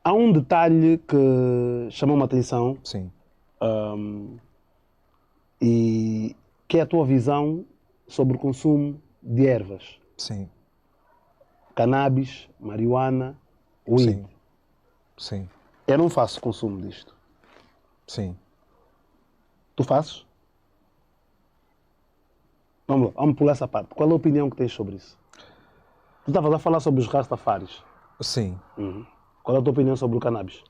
Há um detalhe que chamou-me a atenção Sim, e que é a tua visão sobre o consumo de ervas, sim, cannabis, marihuana, weed. sim, sim, Eu não faço consumo disto. sim. Tu fazes? Vamos lá, vamos pular essa parte. Qual é a opinião que tens sobre isso? Tu estavas a falar sobre os Rastafaris. Sim. Qual é a tua opinião sobre o cannabis?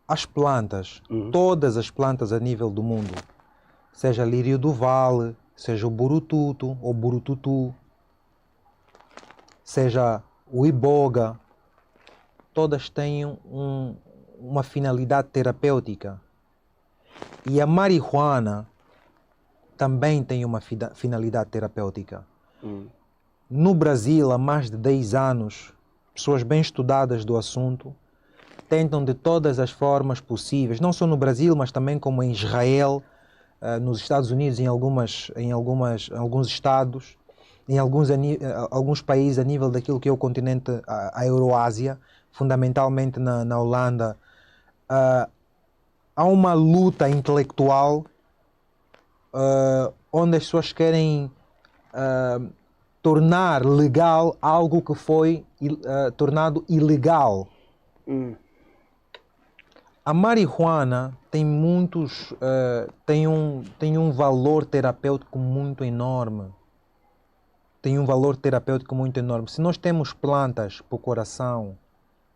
As plantas, todas as plantas a nível do mundo, seja lírio do vale, seja o burututu ou burututu, seja o iboga, todas têm uma finalidade terapêutica. E a marihuana também tem uma finalidade terapêutica. No Brasil, há mais de 10 anos, pessoas bem estudadas do assunto tentam de todas as formas possíveis, não só no Brasil, mas também como em Israel, nos Estados Unidos, em alguns estados, em alguns países a nível daquilo que é o continente, a Euroásia, fundamentalmente na Holanda, há uma luta intelectual onde as pessoas querem tornar legal algo que foi tornado ilegal. A marihuana tem tem um valor terapêutico muito enorme. Tem um valor terapêutico muito enorme. Se nós temos plantas para o coração,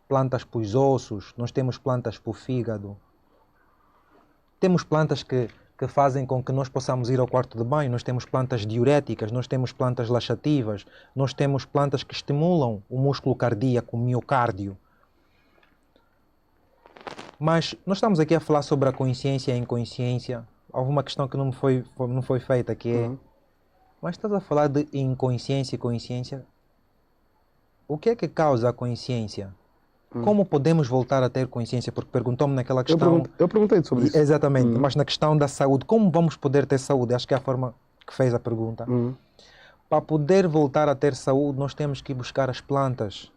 plantas para os ossos, nós temos plantas para o fígado, temos plantas que fazem com que nós possamos ir ao quarto de banho, nós temos plantas diuréticas, nós temos plantas laxativas, nós temos plantas que estimulam o músculo cardíaco, o miocárdio. Mas nós estamos aqui a falar sobre a consciência e a inconsciência. Houve uma questão que não foi feita, que é... Mas estás a falar de inconsciência e consciência. O que é que causa a consciência? Como podemos voltar a ter consciência? Porque perguntou-me naquela questão... Eu perguntei-te sobre isso. Exatamente, mas na questão da saúde. Como vamos poder ter saúde? Acho que é a forma que fez a pergunta. Para poder voltar a ter saúde, nós temos que ir buscar as plantas.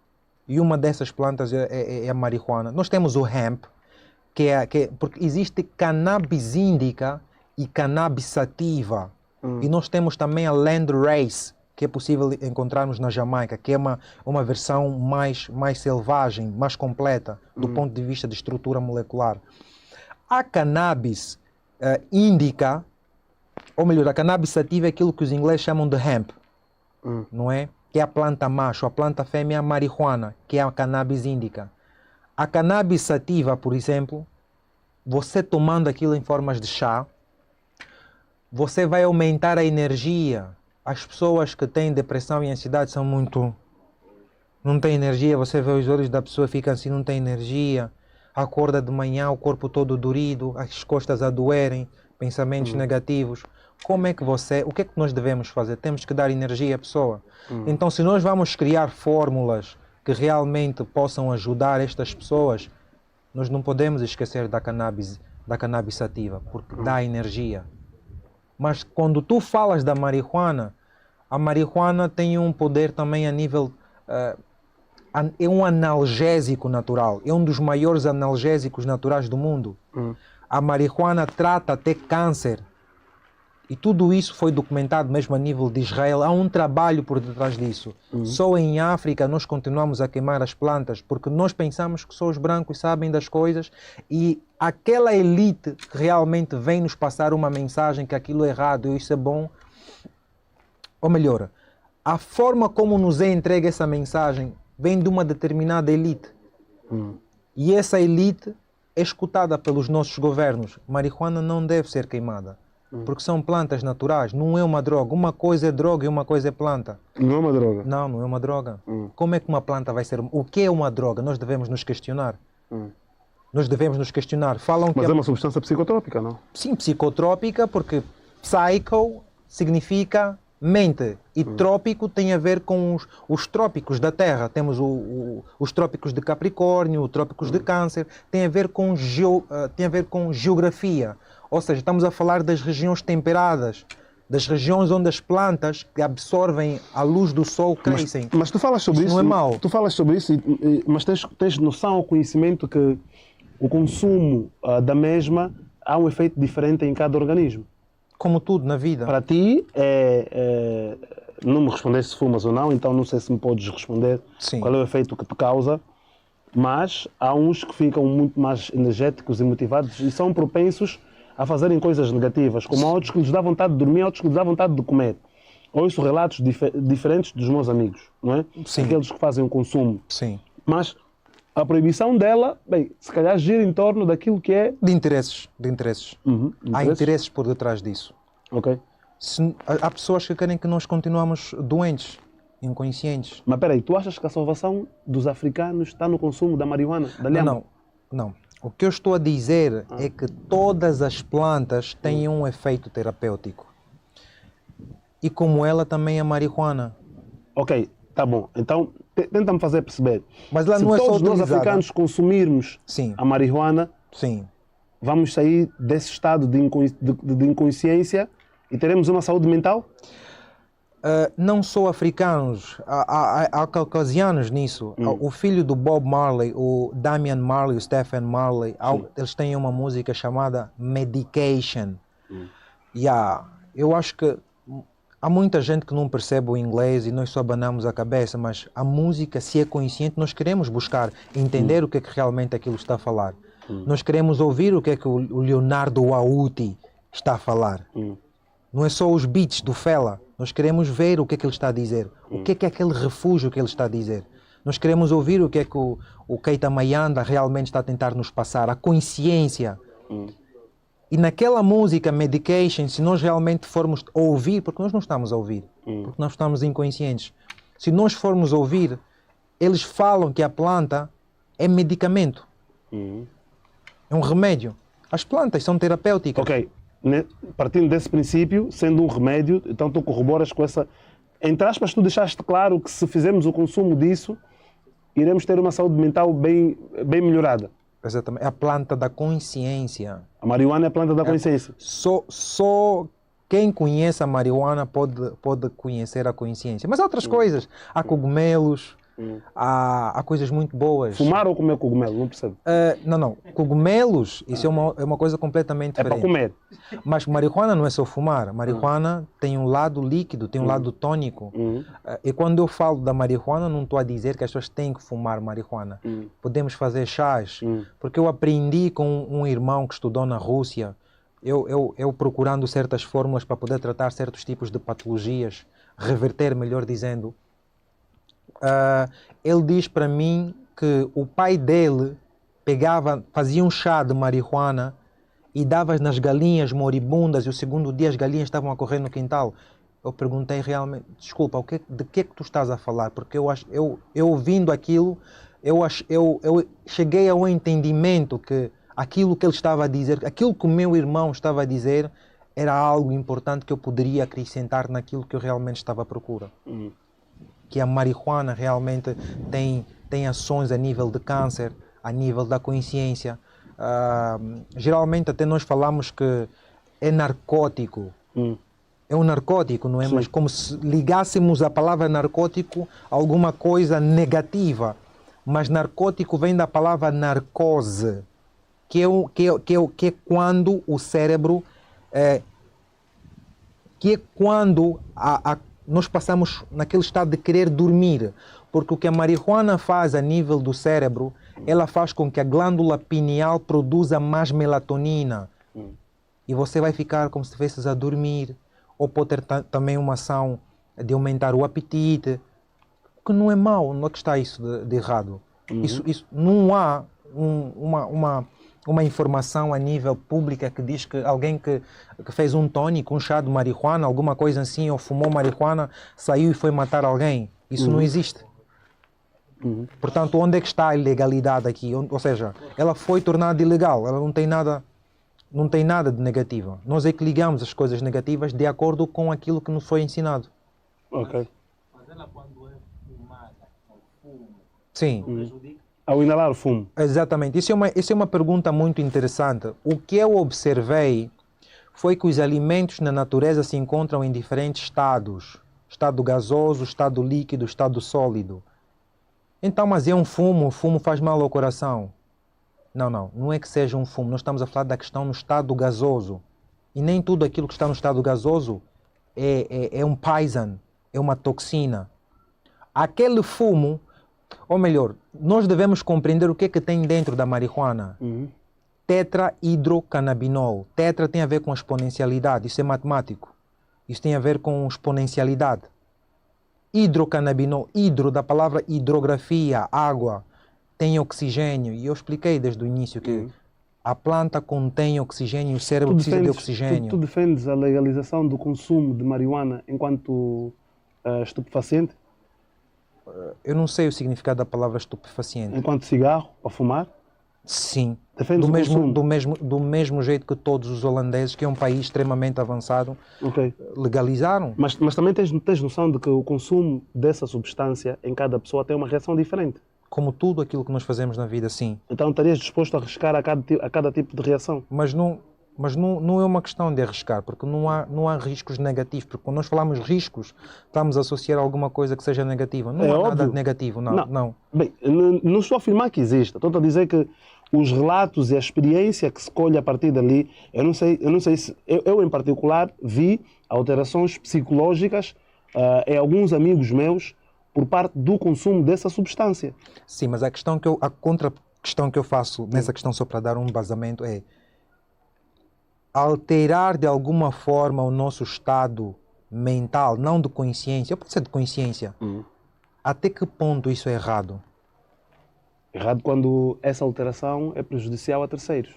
E uma dessas plantas é a marihuana. Nós temos o hemp, porque existe cannabis indica e cannabis sativa. E nós temos também a landrace, que é possível encontrarmos na Jamaica, que é uma versão mais selvagem, mais completa, do ponto de vista de estrutura molecular. A cannabis indica, ou melhor, a cannabis sativa é aquilo que os ingleses chamam de hemp, não é? Que é a planta macho, a planta fêmea é a marihuana, que é a cannabis indica. A cannabis sativa, por exemplo, você tomando aquilo em formas de chá, você vai aumentar a energia. As pessoas que têm depressão e ansiedade são muito... Não tem energia, você vê os olhos da pessoa, fica assim, não tem energia. Acorda de manhã, o corpo todo dorido, as costas a doerem, pensamentos negativos. Como é que o que é que nós devemos fazer? Temos que dar energia à pessoa. Então, se nós vamos criar fórmulas que realmente possam ajudar estas pessoas, nós não podemos esquecer da cannabis sativa, porque dá energia. Mas quando tu falas da marihuana, a marihuana tem um poder também a nível... é um analgésico natural, é um dos maiores analgésicos naturais do mundo. A marihuana trata até câncer. E tudo isso foi documentado mesmo a nível de Israel. Há um trabalho por detrás disso. Só em África nós continuamos a queimar as plantas porque nós pensamos que só os brancos sabem das coisas e aquela elite que realmente vem nos passar uma mensagem que aquilo é errado e isso é bom. Ou melhor, a forma como nos é entregue essa mensagem vem de uma determinada elite. E essa elite é escutada pelos nossos governos. Marihuana não deve ser queimada. Porque são plantas naturais, não é uma droga. Uma coisa é droga e uma coisa é planta. Não é uma droga? Não, não é uma droga. Como é que uma planta vai ser... O que é uma droga? Nós devemos nos questionar. Nós devemos nos questionar. Falam Mas que é uma substância psicotrópica, não? Sim, psicotrópica, porque psycho significa mente. E trópico tem a ver com os trópicos da Terra. Temos os trópicos de Capricórnio, os trópicos de Câncer. Tem a ver com geografia. Ou seja, estamos a falar das regiões temperadas. das regiões onde as plantas que absorvem a luz do sol crescem. Mas tu falas sobre isso, não é mau. Tu falas sobre isso, mas tens noção ou conhecimento que o consumo da mesma há um efeito diferente em cada organismo? Como tudo na vida. Para ti, não me respondeste se fumas ou não, então não sei se me podes responder Sim. qual é o efeito que te causa, mas há uns que ficam muito mais energéticos e motivados e são propensos a fazerem coisas negativas, como há outros que lhes dá vontade de dormir, outros que lhes dá vontade de comer. Ouço relatos diferentes dos meus amigos, não é? Sim. Aqueles que fazem o consumo. Sim. Mas a proibição dela, bem, se calhar gira em torno daquilo que é... De interesses. Há interesses por detrás disso. Ok. Há pessoas que querem que nós continuamos doentes, inconscientes. Mas peraí, tu achas que a salvação dos africanos está no consumo da marihuana, da lhama? Não. O que eu estou a dizer é que todas as plantas têm um efeito terapêutico. E como ela também a marihuana. Ok, tá bom. Então, tenta-me fazer perceber. Mas lá se não é só todos nós utilizada. africanos consumirmos Sim. a marihuana, Sim. vamos sair desse estado de inconsciência e teremos uma saúde mental? Não só africanos, há caucasianos nisso. O filho do Bob Marley, o Damian Marley, o Stephen Marley, eles têm uma música chamada Medication. Eu acho que há muita gente que não percebe o inglês e nós só abanamos a cabeça, mas a música, se é consciente, nós queremos buscar, entender o que é que realmente aquilo está a falar. Nós queremos ouvir o que é que o Leonardo Auti está a falar. Não é só os beats do Fela. Nós queremos ver o que é que ele está a dizer. O que é aquele refúgio que ele está a dizer. Nós queremos ouvir o que é que o Keita Mayanda realmente está a tentar nos passar. A consciência. E naquela música, Medication, se nós realmente formos ouvir, porque nós não estamos a ouvir, porque nós estamos inconscientes. Se nós formos ouvir, eles falam que a planta é medicamento. É um remédio. As plantas são terapêuticas. Ok. Partindo desse princípio, sendo um remédio, então tu corroboras com essa... Entre aspas, tu deixaste claro que se fizermos o consumo disso, iremos ter uma saúde mental bem melhorada. Exatamente. É a planta da consciência. A marihuana é a planta da consciência. Só quem conhece a marihuana pode conhecer a consciência. Mas há outras coisas. Há cogumelos, há coisas muito boas. Fumar ou comer cogumelo? Não percebo. Não. Cogumelos, isso é uma coisa completamente diferente. É para comer. Mas marihuana não é só fumar. Marihuana tem um lado líquido, tem um lado tônico. E quando eu falo da marihuana, não estou a dizer que as pessoas têm que fumar marihuana. Podemos fazer chás. Porque eu aprendi com um irmão que estudou na Rússia, eu procurando certas fórmulas para poder tratar certos tipos de patologias, reverter, melhor dizendo. Ele diz para mim que o pai dele fazia um chá de marihuana e dava nas galinhas moribundas e o segundo dia as galinhas estavam a correr no quintal. Eu perguntei realmente, desculpa, de que é que tu estás a falar? Porque eu ouvindo aquilo, eu cheguei ao entendimento que aquilo que ele estava a dizer, aquilo que o meu irmão estava a dizer, era algo importante que eu poderia acrescentar naquilo que eu realmente estava à procura. Que a marihuana realmente tem ações a nível de câncer, a nível da consciência. Geralmente até nós falamos que é narcótico. É um narcótico, não é? Sim. Mas como se ligássemos a palavra narcótico a alguma coisa negativa. Mas narcótico vem da palavra narcose, que é quando o cérebro... que é quando nós passamos naquele estado de querer dormir, porque o que a marihuana faz a nível do cérebro, ela faz com que a glândula pineal produza mais melatonina. E você vai ficar como se estivesse a dormir, ou pode ter também uma ação de aumentar o apetite, que não é mau, não é que está isso de errado. Isso não há uma informação a nível pública que diz que alguém que fez um tônico, um chá de marihuana, alguma coisa assim, ou fumou marihuana, saiu e foi matar alguém. Isso não existe. Portanto, onde é que está a ilegalidade aqui? Ou seja, ela foi tornada ilegal, ela não tem nada de negativo. Nós é que ligamos as coisas negativas de acordo com aquilo que nos foi ensinado. Ok. Mas ela quando é fumada, ao fumo, sim. Prejudica? Ao inalar o fumo. Exatamente. Isso é uma pergunta muito interessante. O que eu observei foi que os alimentos na natureza se encontram em diferentes estados. Estado gasoso, estado líquido, estado sólido. Então, mas é um fumo, o fumo faz mal ao coração. Não é que seja um fumo. Nós estamos a falar da questão no estado gasoso. E nem tudo aquilo que está no estado gasoso é um poison, é uma toxina. Aquele fumo, ou melhor, nós devemos compreender o que é que tem dentro da marihuana. Tetrahidrocannabinol. Tetra tem a ver com exponencialidade, isso é matemático. Isso tem a ver com exponencialidade. Hidrocannabinol, hidro da palavra hidrografia, água, tem oxigênio. E eu expliquei desde o início que a planta contém oxigênio, o cérebro precisa de oxigênio. Tu defendes a legalização do consumo de marihuana enquanto estupefaciente? Eu não sei o significado da palavra estupefaciente. Enquanto cigarro, para fumar? Sim. Defendes o consumo? Do mesmo jeito que todos os holandeses, que é um país extremamente avançado, legalizaram. Mas também tens noção de que o consumo dessa substância em cada pessoa tem uma reação diferente? Como tudo aquilo que nós fazemos na vida, sim. Então estarias disposto a arriscar a cada tipo de reação? Mas não é uma questão de arriscar, porque não há riscos negativos. Porque quando nós falamos riscos, estamos a associar alguma coisa que seja negativa. Não há nada de negativo, não. Bem, não estou a afirmar que exista. Estou a dizer que os relatos e a experiência que se colhe a partir dali, eu não sei se... Eu, em particular, vi alterações psicológicas em alguns amigos meus por parte do consumo dessa substância. Sim, mas a contra-questão que eu faço nessa questão, só para dar um embasamento, é alterar de alguma forma o nosso estado mental, não de consciência, pode ser de consciência. Até que ponto isso é errado? Errado quando essa alteração é prejudicial a terceiros.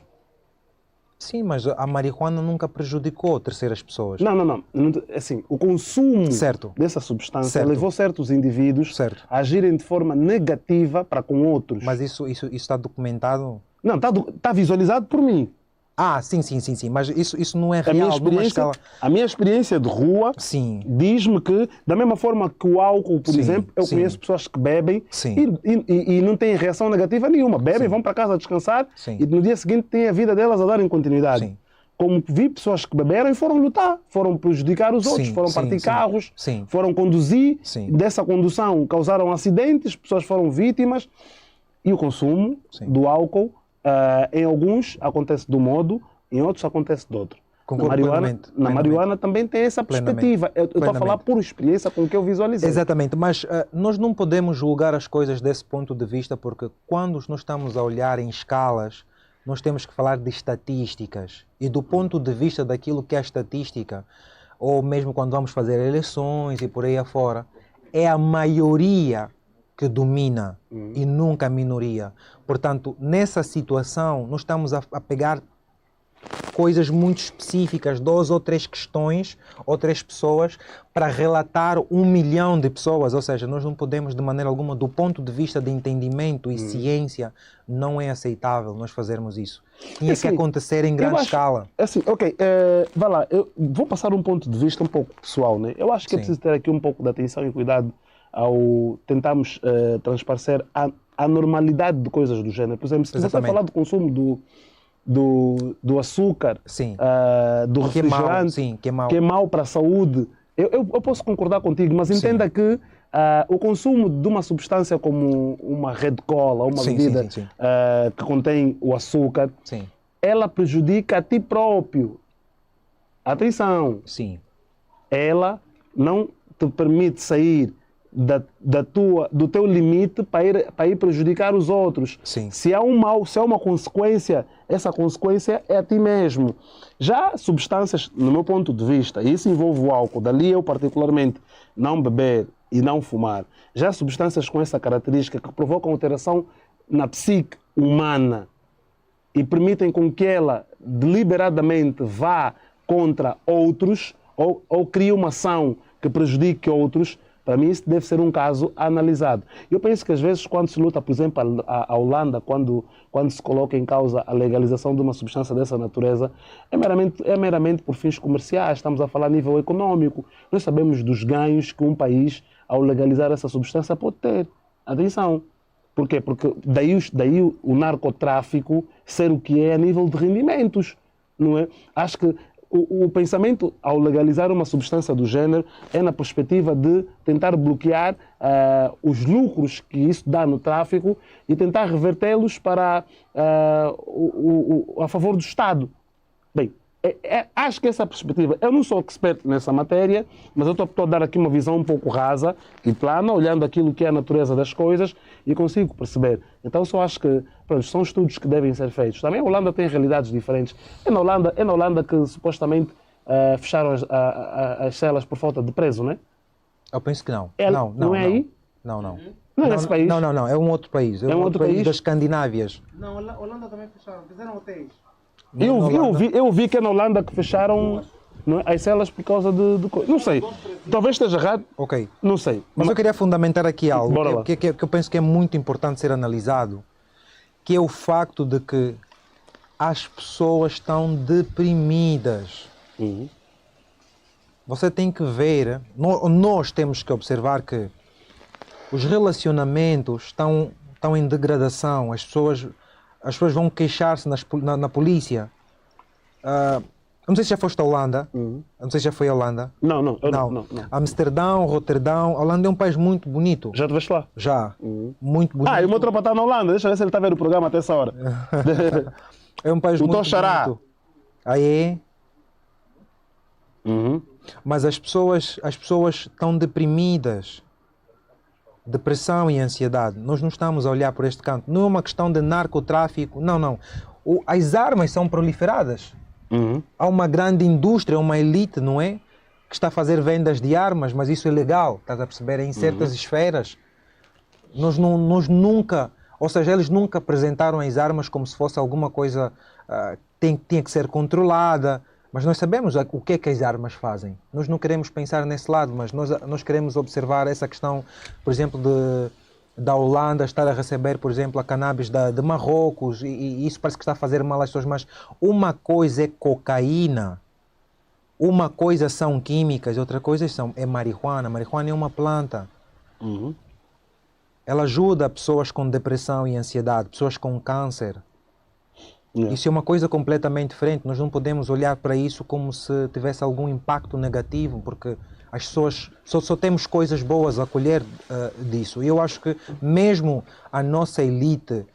Sim, mas a marihuana nunca prejudicou terceiras pessoas. Não. Assim, o consumo dessa substância levou certos indivíduos a agirem de forma negativa para com outros. Mas isso está documentado? Não, está visualizado por mim. Sim. Mas isso não é real numa escala... A minha experiência de rua diz-me que, da mesma forma que o álcool, por exemplo, eu conheço pessoas que bebem e não têm reação negativa nenhuma. Bebem, vão para casa descansar e no dia seguinte têm a vida delas a dar em continuidade. Como vi pessoas que beberam e foram lutar, foram prejudicar os outros, foram partir carros, foram conduzir, dessa condução causaram acidentes, pessoas foram vítimas. E o consumo do álcool, em alguns acontece de um modo, em outros acontece de outro. Na marihuana também tem essa perspectiva. Eu estou a falar por experiência com o que eu visualizei. Exatamente, mas nós não podemos julgar as coisas desse ponto de vista, porque quando nós estamos a olhar em escalas, nós temos que falar de estatísticas. E do ponto de vista daquilo que é estatística, ou mesmo quando vamos fazer eleições e por aí afora, é a maioria que domina e nunca a minoria. Portanto, nessa situação, nós estamos a pegar coisas muito específicas, 2 ou 3 questões ou 3 pessoas para relatar 1 milhão de pessoas. Ou seja, nós não podemos de maneira alguma, do ponto de vista de entendimento e ciência, não é aceitável nós fazermos isso. Tinha que acontecer em grande escala. Vai lá, eu vou passar um ponto de vista um pouco pessoal, né? Eu acho que é preciso ter aqui um pouco de atenção e cuidado ao tentarmos transparecer a normalidade de coisas do género. Por exemplo, se você vai falar do consumo do açúcar, do refrigerante, que é mau para a saúde, eu posso concordar contigo, mas entenda que o consumo de uma substância como uma Red Cola, uma bebida que contém o açúcar, ela prejudica a ti próprio. Atenção! Ela não te permite sair do teu limite para ir prejudicar os outros. Se há uma consequência, essa consequência é a ti mesmo. Já substâncias, no meu ponto de vista, e isso envolve o álcool, dali eu particularmente não beber e não fumar, já substâncias com essa característica que provocam alteração na psique humana e permitem com que ela deliberadamente vá contra outros ou crie uma ação que prejudique outros, para mim isso deve ser um caso analisado. Eu penso que às vezes quando se luta, por exemplo, a Holanda, quando se coloca em causa a legalização de uma substância dessa natureza, é meramente por fins comerciais, estamos a falar a nível econômico. Nós sabemos dos ganhos que um país, ao legalizar essa substância, pode ter. Atenção. Por quê? Porque daí o narcotráfico ser o que é a nível de rendimentos. Não é? Acho que o pensamento ao legalizar uma substância do género é na perspectiva de tentar bloquear os lucros que isso dá no tráfico e tentar revertê-los para a favor do Estado. Bem, acho que essa perspectiva, eu não sou expert nessa matéria, mas eu estou a dar aqui uma visão um pouco rasa e plana, olhando aquilo que é a natureza das coisas e consigo perceber. Então só acho que pronto, são estudos que devem ser feitos. Também a Holanda tem realidades diferentes. É na Holanda que supostamente fecharam as celas por falta de preso, não é? Eu penso que não. Não é aí? Não. Não é nesse país? Não, é um outro país. É um outro país das Escandinávias. Não, Holanda também fecharam, fizeram hotéis. Eu vi que é na Holanda que fecharam as celas por causa de... Não sei, talvez esteja errado, Ok. não sei. Mas eu queria fundamentar aqui algo Bora lá. que eu penso que é muito importante ser analisado, que é o facto de que as pessoas estão deprimidas. Uhum. Você tem que ver, nós temos que observar que os relacionamentos estão em degradação, as pessoas vão queixar-se na polícia. Não sei se já foste à Holanda, não sei se já foi à Holanda. Não. Amsterdão, Roterdão, a Holanda é um país muito bonito. Já te veste lá? Já, muito bonito. E o meu tropa está na Holanda, deixa eu ver se ele está a ver o programa até essa hora. É um país O muito Toxará. bonito. Aí, Uhum. mas as pessoas estão deprimidas. Depressão e ansiedade. Nós não estamos a olhar por este canto. Não é uma questão de narcotráfico. Não. As armas são proliferadas. Uhum. Há uma grande indústria, uma elite, não é? Que está a fazer vendas de armas, mas isso é legal. Estás a perceber? Em certas esferas. Nós nunca... Ou seja, eles nunca apresentaram as armas como se fosse alguma coisa que tinha que ser controlada. Mas nós sabemos o que é que as armas fazem. Nós não queremos pensar nesse lado, mas nós queremos observar essa questão, por exemplo, da Holanda estar a receber, por exemplo, a cannabis de Marrocos, e isso parece que está a fazer mal às pessoas, mas uma coisa é cocaína, uma coisa são químicas, outra coisa é marihuana. Marihuana é uma planta. Uhum. Ela ajuda pessoas com depressão e ansiedade, pessoas com câncer. Yeah. Isso é uma coisa completamente diferente. Nós não podemos olhar para isso como se tivesse algum impacto negativo, porque as pessoas só temos coisas boas a colher disso. E eu acho que mesmo a nossa elite,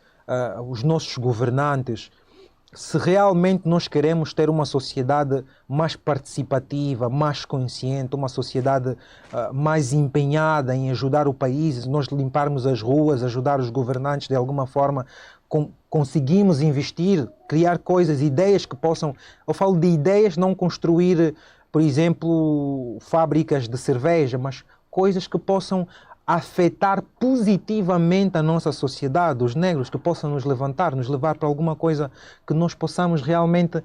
os nossos governantes, se realmente nós queremos ter uma sociedade mais participativa, mais consciente, uma sociedade mais empenhada em ajudar o país, nós limparmos as ruas, ajudar os governantes de alguma forma, conseguimos investir, criar coisas, ideias que possam... Eu falo de ideias, não construir, por exemplo, fábricas de cerveja, mas coisas que possam afetar positivamente a nossa sociedade, os negros, que possam nos levar para alguma coisa que nós possamos realmente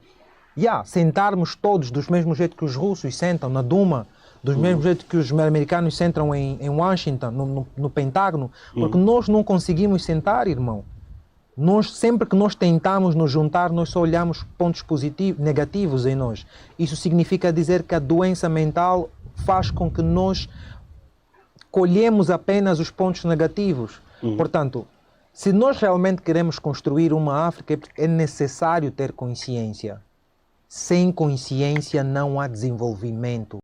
sentarmos todos do mesmo jeito que os russos sentam na Duma, do mesmo jeito que os americanos sentam em Washington, no Pentágono, porque nós não conseguimos sentar, irmão. Sempre que nós tentamos nos juntar, nós só olhamos pontos negativos em nós. Isso significa dizer que a doença mental faz com que nós colhemos apenas os pontos negativos. Portanto, se nós realmente queremos construir uma África, é necessário ter consciência. Sem consciência não há desenvolvimento.